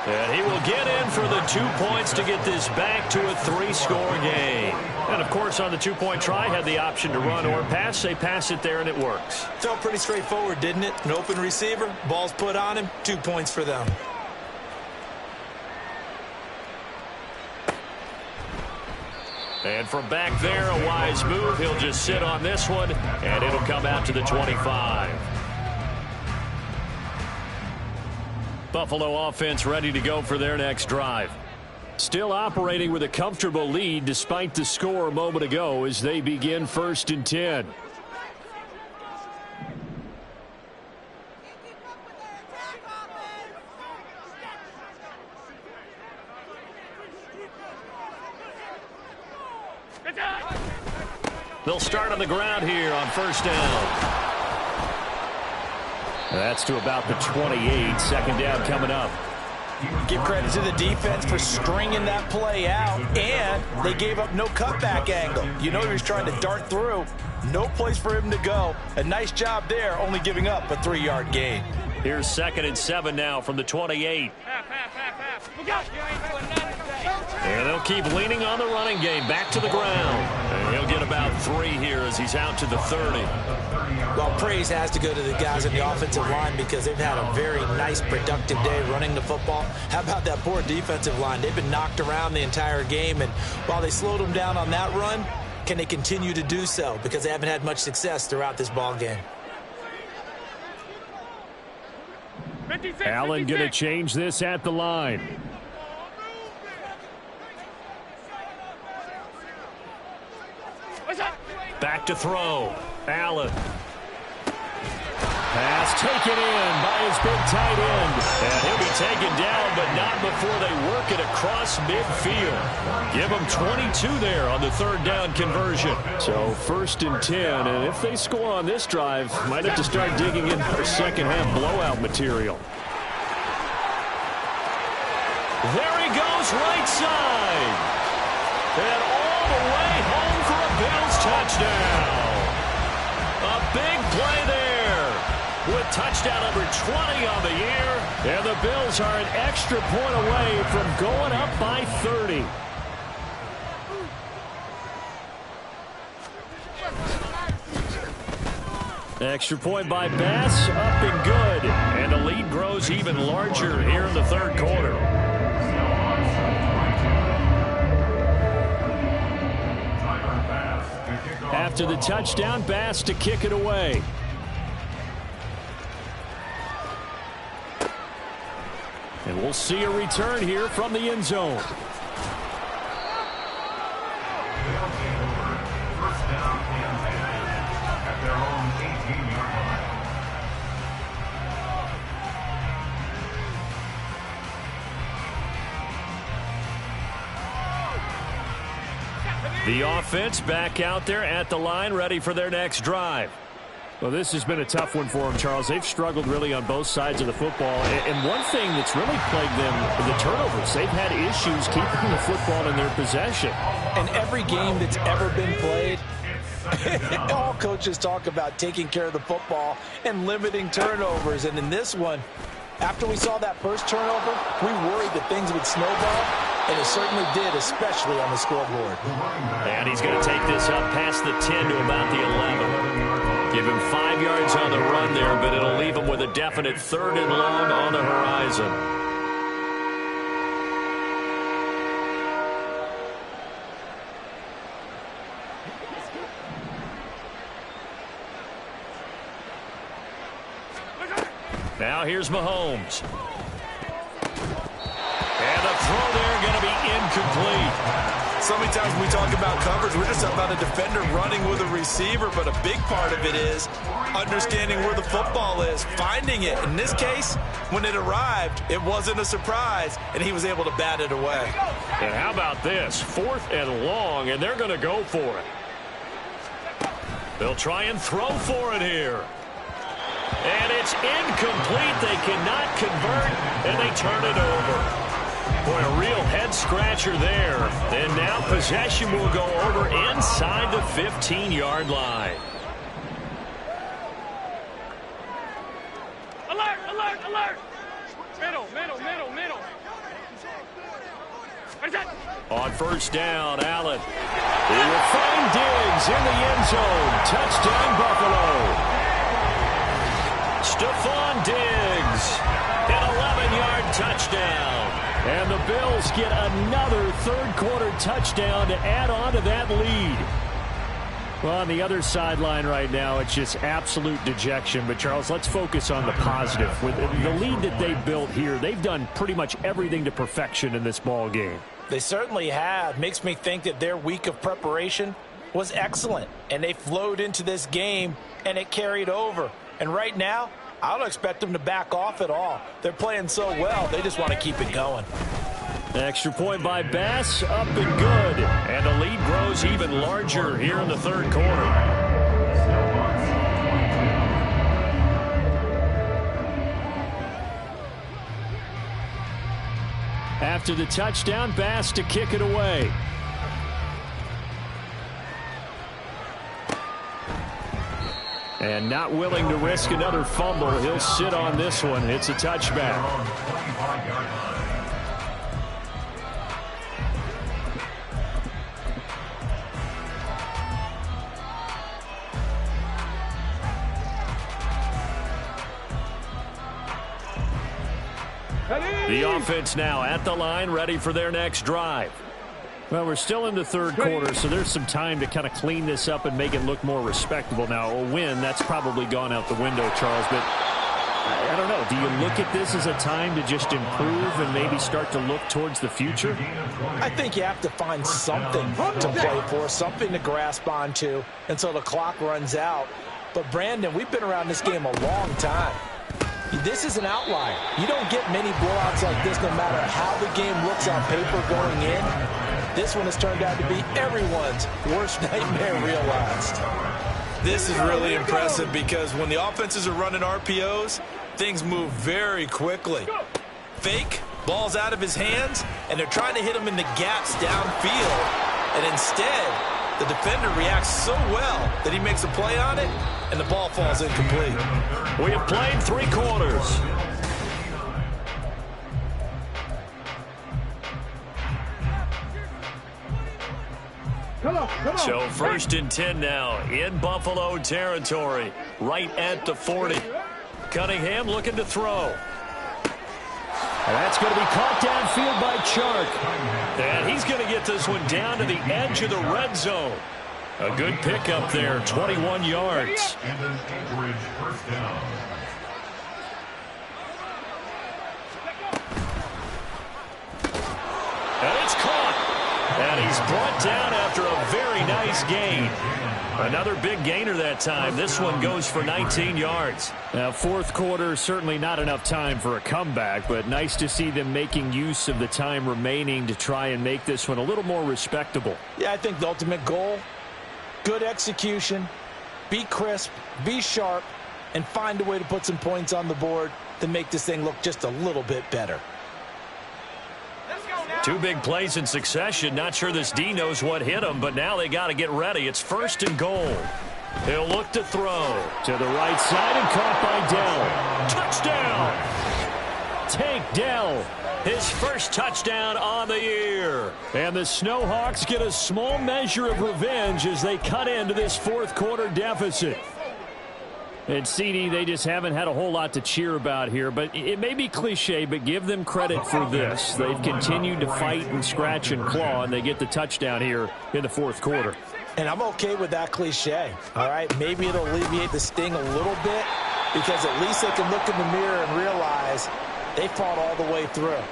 And he will get in for the 2 points to get this back to a 3-score game. And, of course, on the 2-point try, had the option to run or pass. They pass it there, and it works. Felt pretty straightforward, didn't it? An open receiver, ball's put on him, 2 points for them. And from back there, a wise move. He'll just sit on this one, and it'll come out to the 25. Buffalo offense ready to go for their next drive. Still operating with a comfortable lead despite the score a moment ago as they begin 1st and 10. They'll start on the ground here on 1st down. That's to about the 28. 2nd down coming up. Give credit to the defense for stringing that play out, and they gave up no cutback angle. You know he was trying to dart through. No place for him to go. A nice job there, only giving up a 3-yard gain. Here's 2nd and 7 now from the 28. And they'll keep leaning on the running game. Back to the ground. And he'll get about 3 here as he's out to the 30. Well, praise has to go to the guys on the offensive line because they've had a very nice, productive day running the football. How about that poor defensive line? They've been knocked around the entire game, and while they slowed them down on that run, can they continue to do so? Because they haven't had much success throughout this ball game. Allen going to change this at the line. Back to throw. Allen. Pass taken in by his big tight end. And he'll be taken down, but not before they work it across midfield. Give him 22 there on the 3rd down conversion. So 1st and 10, and if they score on this drive, might have to start digging in for second-half blowout material. There he goes, right side. And all the way home for a Bills touchdown. A big play there with touchdown number 20 on the year. And the Bills are an extra point away from going up by 30. Extra point by Bass, up and good. And the lead grows even larger here in the 3rd quarter. After the touchdown, Bass to kick it away. And we'll see a return here from the end zone. The offense back out there at the line, ready for their next drive. Well, this has been a tough one for them, Charles. They've struggled really on both sides of the football. And one thing that's really plagued them, the turnovers. They've had issues keeping the football in their possession. And every game that's ever been played, all coaches talk about taking care of the football and limiting turnovers. And in this one, after we saw that first turnover, we worried that things would snowball. And it certainly did, especially on the scoreboard. And he's going to take this up past the 10 to about the 11. Give him 5 yards on the run there, but it'll leave him with a definite 3rd and long on the horizon. Now here's Mahomes. And the throw there going to be incomplete. So many times when we talk about coverage, we're just about a defender running with a receiver, but a big part of it is understanding where the football is, finding it. In this case, when it arrived, it wasn't a surprise, and he was able to bat it away. And how about this? 4th and long, and they're going to go for it. They'll try and throw for it here. And it's incomplete. They cannot convert, and they turn it over. Boy, a real head-scratcher there. And now possession will go over inside the 15-yard line. Alert, alert, alert! Middle, middle, middle, middle. On first down, Allen. He will find Diggs in the end zone. Touchdown, Buffalo. Stephon Diggs, an 11-yard touchdown. And the Bills get another third-quarter touchdown to add on to that lead. Well, on the other sideline right now, it's just absolute dejection. But, Charles, let's focus on the positive. With the lead that they built here, they've done pretty much everything to perfection in this ball game. They certainly have. Makes me think that their week of preparation was excellent. And they flowed into this game, and it carried over. And right now, I don't expect them to back off at all. They're playing so well, they just want to keep it going. Extra point by Bass, up and good. And the lead grows even larger here in the third quarter. After the touchdown, Bass to kick it away. And not willing to risk another fumble. He'll sit on this one. It's a touchback. The offense now at the line, ready for their next drive. Well, we're still in the third quarter, so there's some time to kind of clean this up and make it look more respectable. Now, a win, that's probably gone out the window, Charles, but I don't know. Do you look at this as a time to just improve and maybe start to look towards the future? I think you have to find something to play for, something to grasp onto until the clock runs out. But, Brandon, we've been around this game a long time. This is an outlier. You don't get many blowouts like this no matter how the game looks on paper going in. This one has turned out to be everyone's worst nightmare realized. This is really impressive because when the offenses are running RPOs, things move very quickly. Fake, ball's out of his hands, and they're trying to hit him in the gaps downfield. And instead, the defender reacts so well that he makes a play on it, and the ball falls incomplete. We have played 3 quarters. So 1st and 10 now in Buffalo territory, right at the 40. Cunningham looking to throw. And that's going to be caught downfield by Chark. And he's going to get this one down to the edge of the red zone. A good pickup there, 21 yards. And an Anchorage first down. And it's caught. And he's brought down after a very nice gain. Another big gainer that time. This one goes for 19 yards. Now, fourth quarter, certainly not enough time for a comeback, but nice to see them making use of the time remaining to try and make this one a little more respectable. Yeah, I think the ultimate goal, good execution, be crisp, be sharp, and find a way to put some points on the board to make this thing look just a little bit better. 2 big plays in succession. Not sure this D knows what hit him, but now they got to get ready. It's 1st and goal. He'll look to throw. To the right side and caught by Dell. Touchdown! Take Dell. His first touchdown on the year. And the Snowhawks get a small measure of revenge as they cut into this fourth quarter deficit. And CD, they just haven't had a whole lot to cheer about here, but it may be cliche, but give them credit for this. They've continued to fight and scratch and claw, and they get the touchdown here in the fourth quarter. And I'm okay with that cliche, all right? Maybe it'll alleviate the sting a little bit because at least they can look in the mirror and realize they fought all the way through.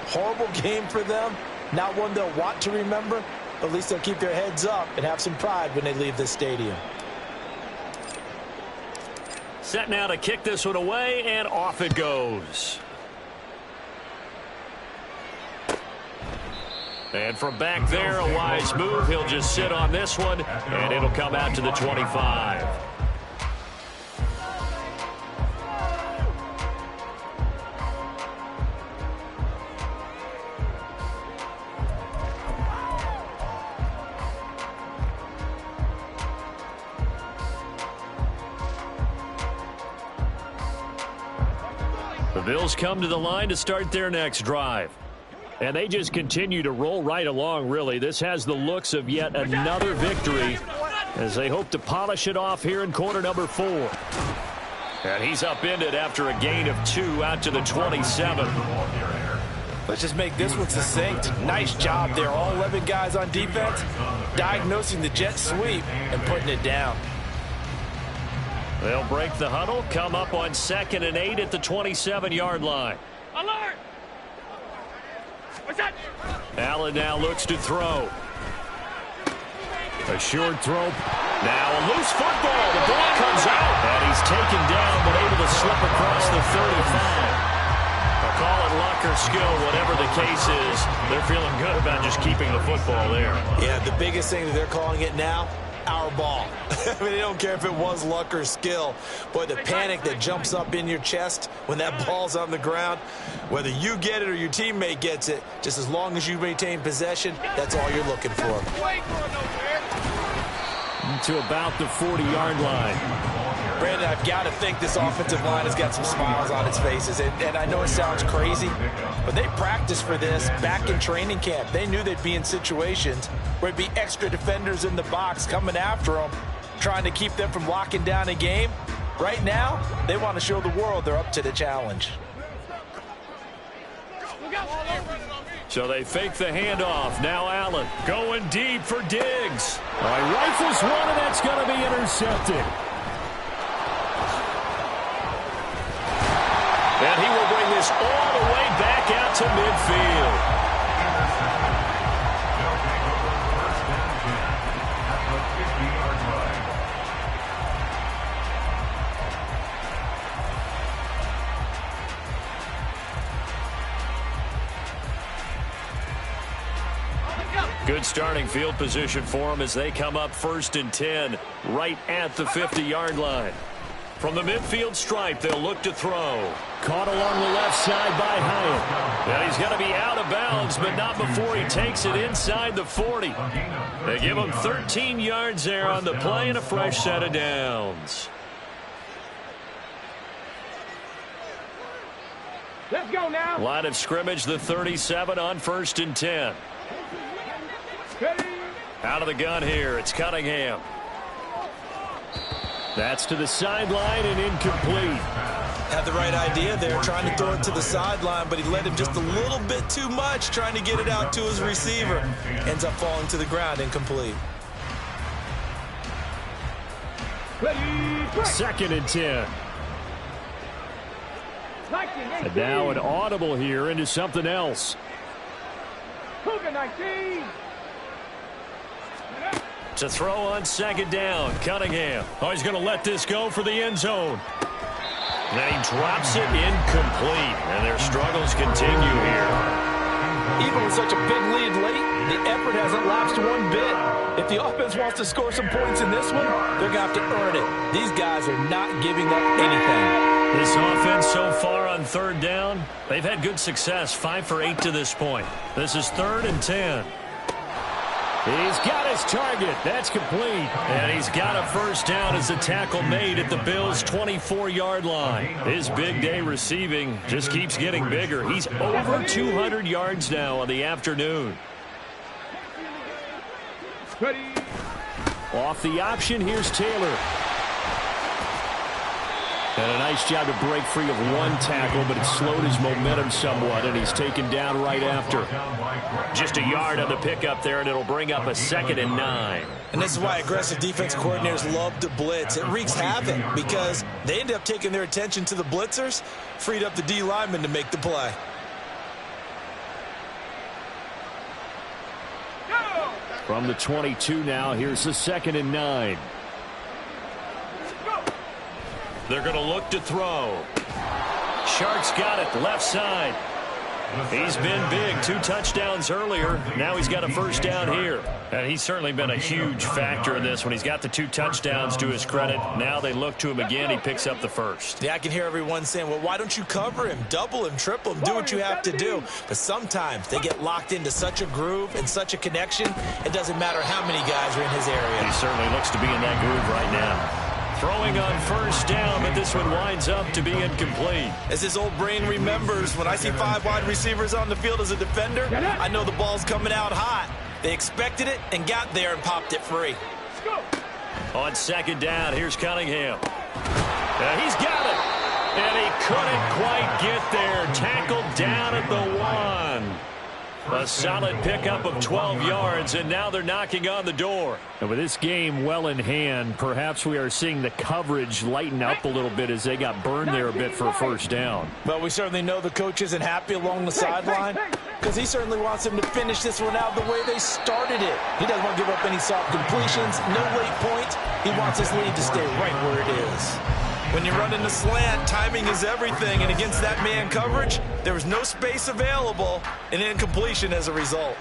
Horrible game for them, not one they'll want to remember, but at least they'll keep their heads up and have some pride when they leave this stadium. Set now to kick this one away, and off it goes. And from back there, a wise move. He'll just sit on this one, and it'll come out to the 25. The Bills come to the line to start their next drive. And they just continue to roll right along, really. This has the looks of yet another victory as they hope to polish it off here in quarter number 4. And he's upended after a gain of 2 out to the 27. Let's just make this one succinct. Nice job there. All 11 guys on defense diagnosing the jet sweep and putting it down. They'll break the huddle, come up on 2nd and 8 at the 27-yard line. Alert! What's that? Allen now looks to throw. A short throw. Now a loose football. The ball comes out. And he's taken down but able to slip across the 35. Call it luck or skill, whatever the case is. They're feeling good about just keeping the football there. Yeah, the biggest thing that they're calling it now, our ball. I mean, they don't care if it was luck or skill. Boy, the panic that jumps up in your chest when that ball's on the ground, whether you get it or your teammate gets it, just as long as you maintain possession, that's all you're looking for. To about the 40-yard line. Brandon, I've got to think this offensive line has got some smiles on its faces. And I know it sounds crazy, but they practiced for this back in training camp. They knew they'd be in situations where there'd be extra defenders in the box coming after them, trying to keep them from locking down a game. Right now, they want to show the world they're up to the challenge. So they fake the handoff. Now Allen going deep for Diggs. Rifles one, and that's going to be intercepted. And he will bring this all the way back out to midfield. Good starting field position for them as they come up 1st and 10 right at the 50-yard line. From the midfield stripe, they'll look to throw. Caught along the left side by Hyatt. Well, he's going to be out of bounds, but not before he takes it inside the 40. They give him 13 yards there on the play and a fresh set of downs. Let's go now. Line of scrimmage, the 37 on 1st and 10. Out of the gun here, it's Cunningham. That's to the sideline and incomplete. Had the right idea there, trying to throw it to the sideline, but he led him just a little bit too much, trying to get it out to his receiver. Ends up falling to the ground, incomplete. 2nd and 10. And now an audible here into something else. Cougar 19. To throw on 2nd down, Cunningham. Oh, he's going to let this go for the end zone. And he drops it incomplete, and their struggles continue here. Even with such a big lead late, the effort hasn't lapsed one bit. If the offense wants to score some points in this one, they're going to have to earn it. These guys are not giving up anything. This offense so far on 3rd down, they've had good success, 5 for 8 to this point. This is 3rd and 10. He's got his target. That's complete. And he's got a 1st down as the tackle made at the Bills' 24-yard line. His big day receiving just keeps getting bigger. He's over 200 yards now on the afternoon. Off the option, here's Taylor. And a nice job to break free of one tackle, but it slowed his momentum somewhat, and he's taken down right after. Just a yard on the pickup there, and it'll bring up a 2nd and 9. And this is why aggressive defense coordinators love to blitz. It wreaks havoc because they end up taking their attention to the blitzers, freed up the D lineman to make the play. From the 22 now, here's the 2nd and 9. They're going to look to throw. Shark's got it, left side. He's been big, 2 touchdowns earlier. Now he's got a 1st down here. And he's certainly been a huge factor in this when he's got the 2 touchdowns to his credit. Now they look to him again. He picks up the 1st. Yeah, I can hear everyone saying, well, why don't you cover him, double him, triple him, do what you have to do. But sometimes they get locked into such a groove and such a connection, it doesn't matter how many guys are in his area. He certainly looks to be in that groove right now. Throwing on first down, but this one winds up to be incomplete. As his old brain remembers, when I see 5 wide receivers on the field as a defender, I know the ball's coming out hot. They expected it and got there and popped it free. On second down, here's Cunningham. He's got it. And he couldn't quite get there. Tackled down at the 1. A solid pickup of 12 yards, and now they're knocking on the door. And with this game well in hand, perhaps we are seeing the coverage lighten up a little bit as they got burned there a bit for a first down. Well, we certainly know the coach isn't happy along the sideline because he certainly wants them to finish this one out the way they started it. He doesn't want to give up any soft completions, no late points. He wants his lead to stay right where it is. When you're running the slant, timing is everything, and against that man coverage, there was no space available, and incompletion as a result.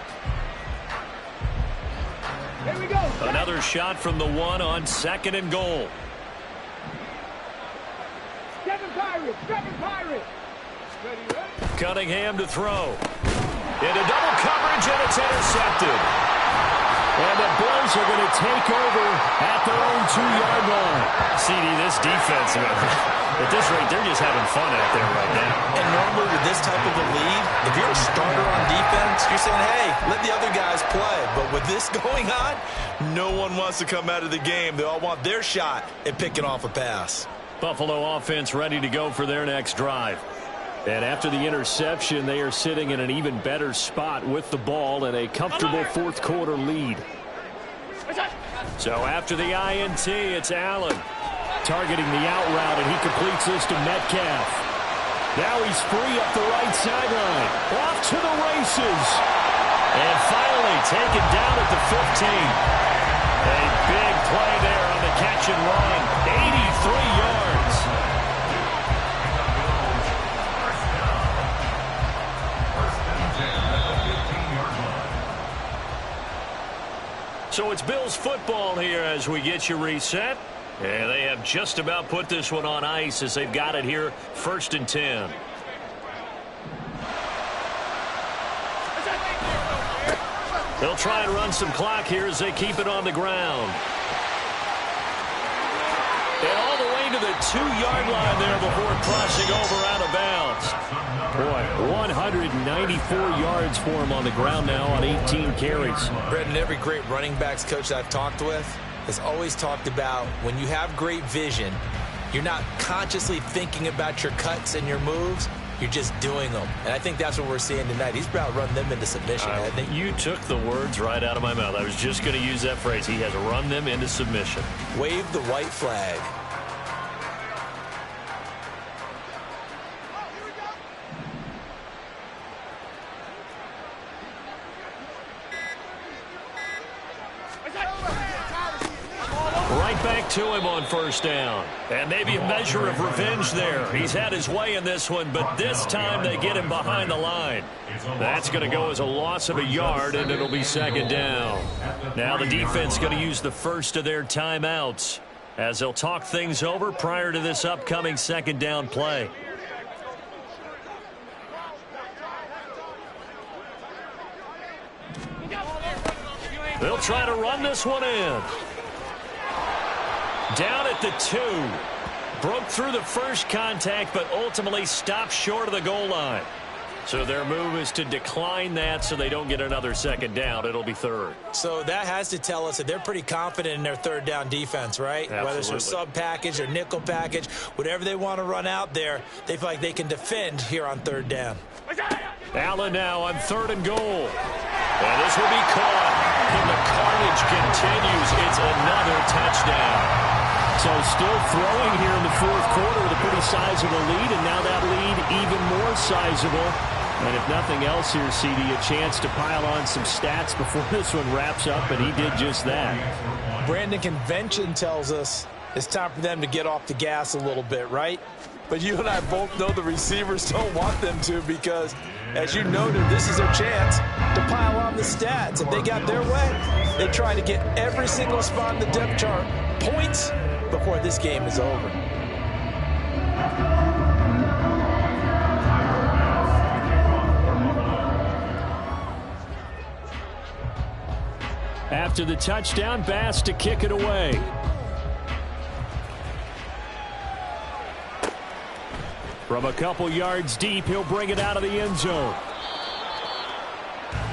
Here we go. Another shot from the 1 on 2nd and goal. Seven Pirates. Ready, ready. Cunningham to throw. Into double coverage, and it's intercepted. And the Bills are going to take over at their own 2-yard line. CD, this defense, at this rate, they're just having fun out there right now. And normally with this type of a lead, if you're a starter on defense, you're saying, hey, let the other guys play. But with this going on, no one wants to come out of the game. They all want their shot at picking off a pass. Buffalo offense ready to go for their next drive. And after the interception, they are sitting in an even better spot with the ball and a comfortable fourth-quarter lead. So after the INT, it's Allen targeting the out route, and he completes this to Metcalf. Now he's free up the right sideline. Off to the races. And finally taken down at the 15. A big play there on the catch and run. 83 yards. So it's Bills football here as we get you reset. And they have just about put this one on ice as they've got it here, 1st and 10. They'll try and run some clock here as they keep it on the ground. And all the way to the 2-yard line there before crossing over out of bounds. Boy, 194 yards for him on the ground now on 18 carries. Brendan, every great running backs coach I've talked with has always talked about when you have great vision, you're not consciously thinking about your cuts and your moves. You're just doing them. And I think that's what we're seeing tonight. He's about to run them into submission. I think you took the words right out of my mouth. I was just going to use that phrase. He has run them into submission. Wave the white flag. Right back to him on first down. And maybe a measure of revenge there. He's had his way in this one, but this time they get him behind the line. That's going to go as a loss of a yard, and it'll be 2nd down. Now the defense going to use the first of their timeouts as they'll talk things over prior to this upcoming 2nd down play. They'll try to run this one in. Down at the 2. Broke through the first contact, but ultimately stopped short of the goal line. So their move is to decline that so they don't get another 2nd down. It'll be 3rd. So that has to tell us that they're pretty confident in their 3rd down defense, right? Absolutely. Whether it's their sub package or nickel package, whatever they want to run out there, they feel like they can defend here on 3rd down. Allen now on 3rd and goal. And this will be caught. And the carnage continues. It's another touchdown. So still throwing here in the 4th quarter with a pretty sizable lead, and now that lead even more sizable. And if nothing else here, CD, a chance to pile on some stats before this one wraps up, and he did just that. Brandon, convention tells us it's time for them to get off the gas a little bit, right? But you and I both know the receivers don't want them to because, as you noted, this is their chance to pile on the stats. If they got their way, they try to get every single spot in the depth chart points before this game is over. After the touchdown, Bass to kick it away. From a couple yards deep, he'll bring it out of the end zone.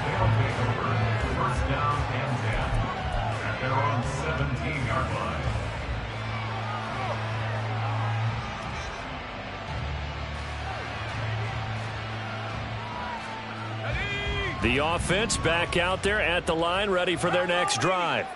They'll take over. First down and 10 at their own 17-yard line. The offense back out there at the line, ready for their next drive.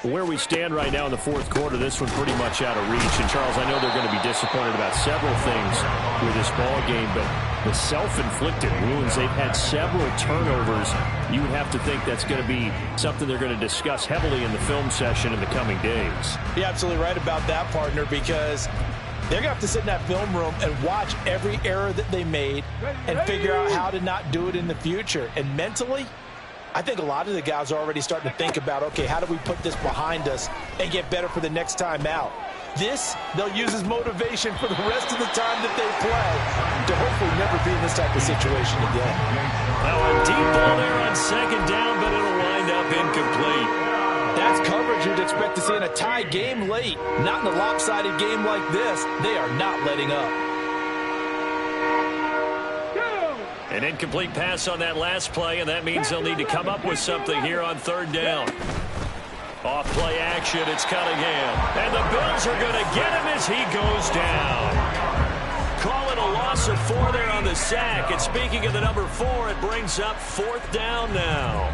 Where we stand right now in the fourth quarter, this one's pretty much out of reach. And, Charles, I know they're going to be disappointed about several things with this ball game, but the self-inflicted wounds, they've had several turnovers. You would have to think that's going to be something they're going to discuss heavily in the film session in the coming days. You're absolutely right about that, partner, because they're going to have to sit in that film room and watch every error that they made and figure out how to not do it in the future. And mentally, I think a lot of the guys are already starting to think about, okay, how do we put this behind us and get better for the next time out? This, they'll use as motivation for the rest of the time that they play to hopefully never be in this type of situation again. Now a deep ball there on second down, but it'll wind up incomplete. That's coverage you'd expect to see in a tie game late. Not in a lopsided game like this. They are not letting up. An incomplete pass on that last play, and that means they'll need to come up with something here on third down. Off play action, it's Cunningham. And the Bills are going to get him as he goes down. Call it a loss of 4 there on the sack. And speaking of the number 4, it brings up fourth down now.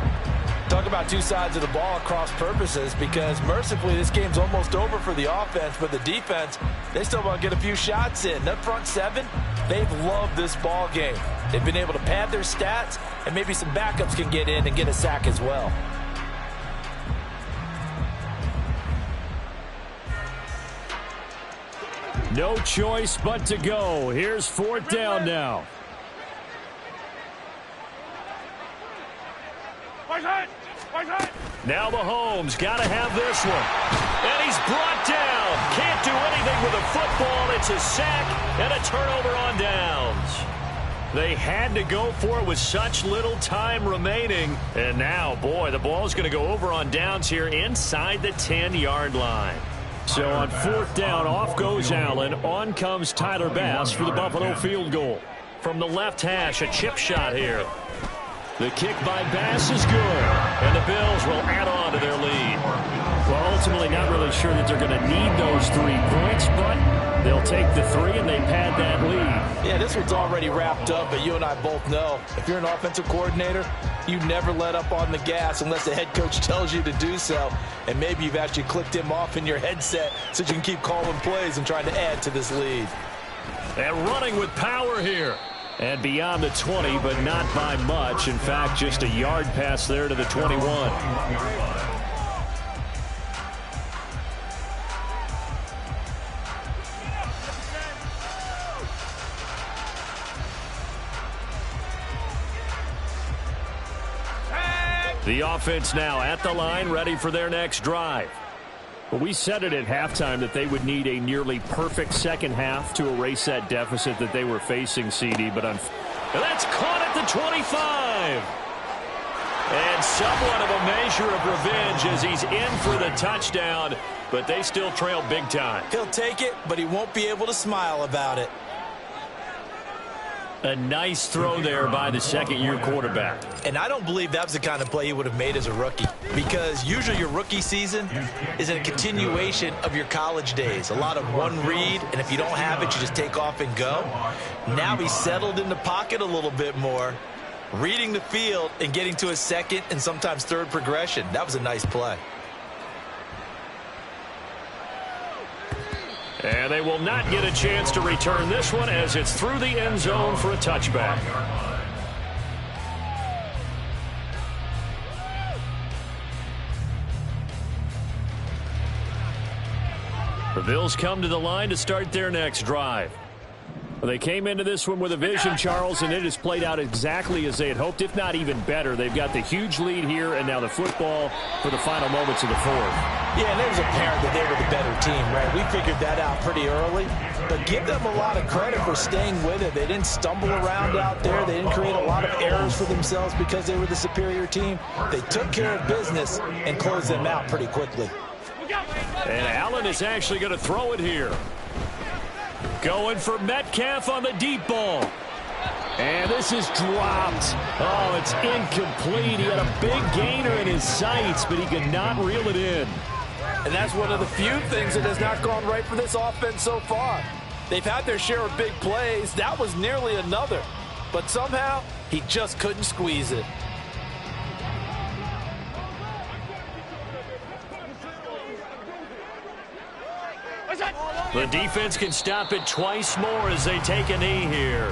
Talk about two sides of the ball at cross purposes, because mercifully this game's almost over for the offense, but the defense, they still want to get a few shots in. That front seven, they've loved this ball game. They've been able to pad their stats, and maybe some backups can get in and get a sack as well. No choice but to go. Here's fourth down now. Now Mahomes got to have this one. And he's brought down. Can't do anything with a football. It's a sack and a turnover on downs. They had to go for it with such little time remaining. And now, boy, the ball's going to go over on downs here inside the 10-yard line. So on fourth down, off goes Allen. On comes Tyler Bass for the Buffalo field goal. From the left hash, a chip shot here. The kick by Bass is good, and the Bills will add on to their lead. Well, ultimately not really sure that they're going to need those 3 points, but they'll take the 3 and they pad that lead. Yeah, this one's already wrapped up, but you and I both know if you're an offensive coordinator, you never let up on the gas unless the head coach tells you to do so. And maybe you've actually clicked him off in your headset so you can keep calling plays and trying to add to this lead. And running with power here. And beyond the 20, but not by much. In fact, just a yard pass there to the 21. The offense now at the line, ready for their next drive. Well, we said it at halftime that they would need a nearly perfect second half to erase that deficit that they were facing, CD. But that's caught at the 25. And somewhat of a measure of revenge as he's in for the touchdown, but they still trail big time. He'll take it, but he won't be able to smile about it. A nice throw there by the second-year quarterback. And I don't believe that was the kind of play he would have made as a rookie, because usually your rookie season is a continuation of your college days. A lot of one read, and if you don't have it, you just take off and go. Now he's settled in the pocket a little bit more, reading the field and getting to a second and sometimes third progression. That was a nice play. And they will not get a chance to return this one as it's through the end zone for a touchback. The Bills come to the line to start their next drive. Well, they came into this one with a vision, Charles, and it has played out exactly as they had hoped, if not even better. They've got the huge lead here, and now the football for the final moments of the fourth. Yeah, and it was apparent that they were the better team, right? We figured that out pretty early, but give them a lot of credit for staying with it. They didn't stumble around out there. They didn't create a lot of errors for themselves because they were the superior team. They took care of business and closed them out pretty quickly. And Allen is actually going to throw it here. Going for Metcalf on the deep ball. And this is dropped. Oh, it's incomplete. He had a big gainer in his sights, but he could not reel it in. And that's one of the few things that has not gone right for this offense so far. They've had their share of big plays. That was nearly another. But somehow, he just couldn't squeeze it. The defense can stop it twice more as they take a knee here.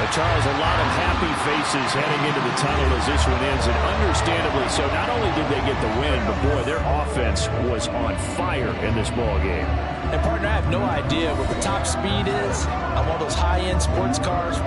But Charles, a lot of happy faces heading into the tunnel as this one ends, and understandably so. Not only did they get the win, but boy, their offense was on fire in this ball game. And partner, I have no idea what the top speed is on one of those high-end sports cars.